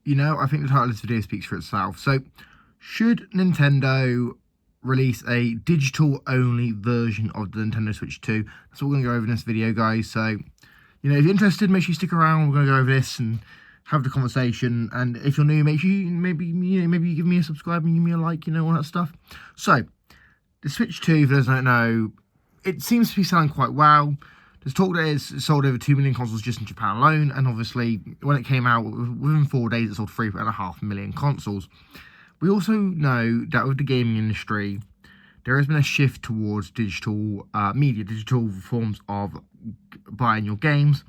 I think the title of this video speaks for itself. So, should Nintendo release a digital-only version of the Nintendo Switch 2? That's what we're going to go over in this video, guys. So, if you're interested, make sure you stick around. We're going to go over this and have the conversation. And if you're new, make sure you maybe you give me a subscribe and give me a like, all that stuff. So, the Switch 2, for those who don't know, it seems to be selling quite well. There's talk that it's sold over 2 million consoles just in Japan alone, and obviously, when it came out, within 4 days, it sold 3.5 million consoles. We also know that with the gaming industry, there has been a shift towards digital media, digital forms of buying your games.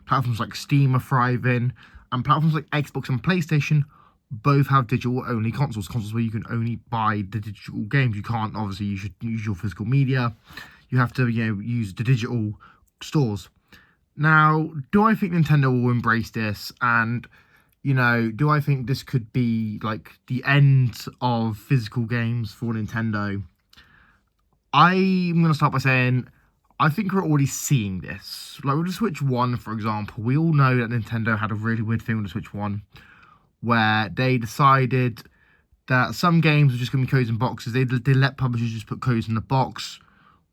Platforms like Steam are thriving, and platforms like Xbox and PlayStation both have digital-only consoles where you can only buy the digital games. You can't, obviously, you should use your physical media. You have to, use the digital stores. Now, do I think Nintendo will embrace this? And, do I think this could be like the end of physical games for Nintendo? I'm going to start by saying I think we're already seeing this. Like with the Switch 1, for example, we all know that Nintendo had a really weird thing with the Switch 1 where they decided that some games were just going to be codes in boxes. They let publishers just put codes in the box,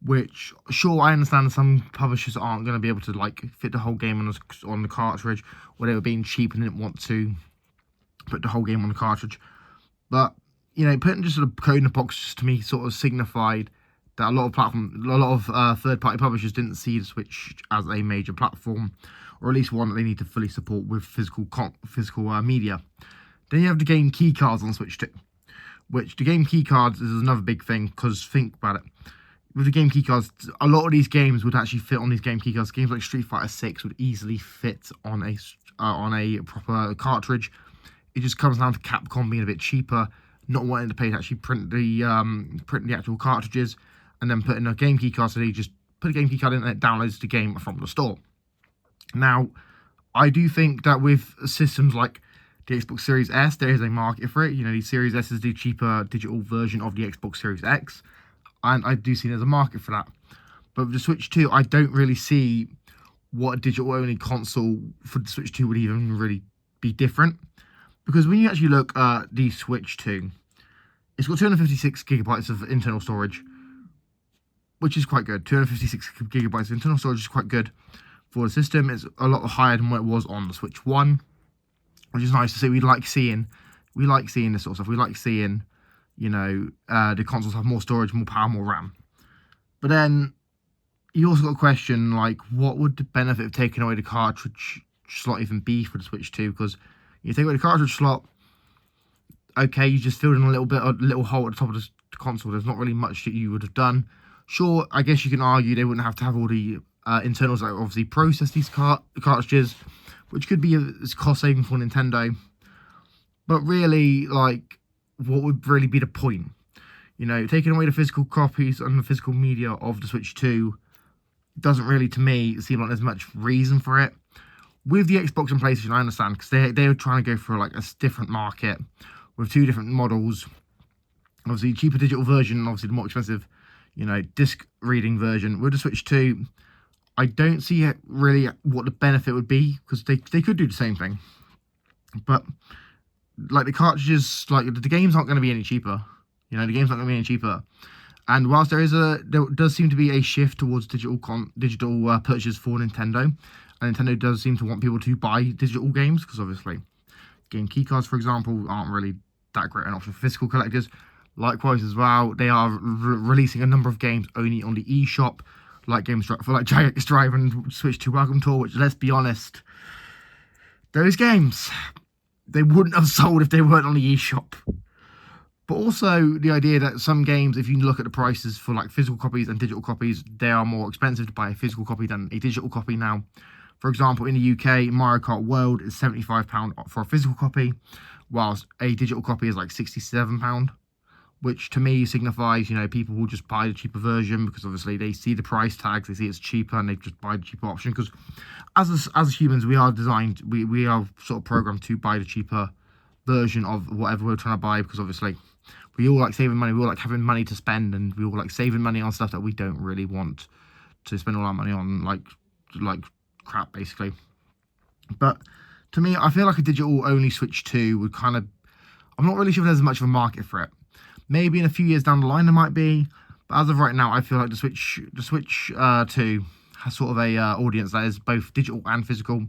which, sure, I understand that some publishers aren't going to be able to, fit the whole game on the cartridge, or they were being cheap and didn't want to put the whole game on the cartridge. But, putting just a code in the box just to me sort of signified that a lot of third-party publishers didn't see the Switch as a major platform, or at least one that they need to fully support with physical media. Then you have the game keycards on Switch 2, which the game keycards is another big thing, because think about it. With the game keycards, a lot of these games would actually fit on these game keycards. Games like Street Fighter 6 would easily fit on a proper cartridge. It just comes down to Capcom being a bit cheaper, not wanting to pay to actually print the actual cartridges, and then put in a game keycard. So they just put a game keycard in and it downloads the game from the store. Now, I do think that with systems like the Xbox Series S, there is a market for it. The Series S is the cheaper digital version of the Xbox Series X. And I do see there's a market for that. But with the Switch 2, I don't really see what a digital-only console for the Switch 2 would even really be different. Because when you actually look at the Switch 2, it's got 256 gigabytes of internal storage, which is quite good. 256 gigabytes of internal storage is quite good for the system. It's a lot higher than what it was on the Switch 1, which is nice to see. We like seeing this sort of stuff. We like seeing the consoles have more storage, more power, more RAM. But then you also got a question like, what would the benefit of taking away the cartridge slot even be for the Switch 2? Because you take away the cartridge slot, okay, you just filled in a little hole at the top of the console. There's not really much that you would have done. Sure, I guess you can argue they wouldn't have to have all the internals that obviously process these cartridges, which could be a cost saving for Nintendo. But really, what would really be the point? Taking away the physical copies and the physical media of the Switch 2 doesn't really, to me, seem like there's much reason for it. With the Xbox and PlayStation, I understand, because they were trying to go for a different market with two different models. Obviously, cheaper digital version, and obviously the more expensive, disc reading version. With the Switch 2, I don't see really what the benefit would be, because they could do the same thing. But the cartridges, the games aren't going to be any cheaper. The games aren't going to be any cheaper. And whilst there does seem to be a shift towards digital purchases for Nintendo, and Nintendo does seem to want people to buy digital games, because obviously game keycards, for example, aren't really that great an option for physical collectors. Likewise as well, they are releasing a number of games only on the eShop, like Jagex Drive and Switch 2 Welcome Tour, which, let's be honest, those games, they wouldn't have sold if they weren't on the eShop. But also the idea that some games, if you look at the prices for physical copies and digital copies, they are more expensive to buy a physical copy than a digital copy now. For example, in the UK, Mario Kart World is £75 for a physical copy, whilst a digital copy is £67, which to me signifies, people will just buy the cheaper version because obviously they see the price tags, they see it's cheaper, and they just buy the cheaper option. Because as humans, we are designed, we are sort of programmed to buy the cheaper version of whatever we're trying to buy, because obviously we all like saving money, we all like having money to spend, and we all like saving money on stuff that we don't really want to spend all our money on, like crap, basically. But To me, I feel like a digital-only Switch 2 would kind of... I'm not really sure if there's much of a market for it. Maybe in a few years down the line there might be, but as of right now, I feel like the Switch 2 has sort of a audience that is both digital and physical,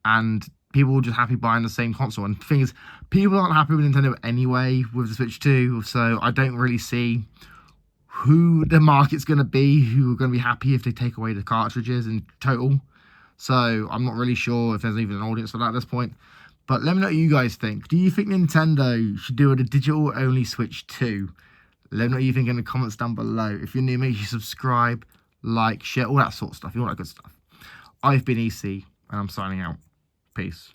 and people are just happy buying the same console. And the thing is, people aren't happy with Nintendo anyway with the Switch 2, so I don't really see who the market's going to be, who are going to be happy if they take away the cartridges in total. So I'm not really sure if there's even an audience for that at this point. But let me know what you guys think. Do you think Nintendo should do a digital-only Switch 2? Let me know what you think in the comments down below. If you're new, make sure you subscribe, like, share, all that sort of stuff. All that good stuff. I've been EC, and I'm signing out. Peace.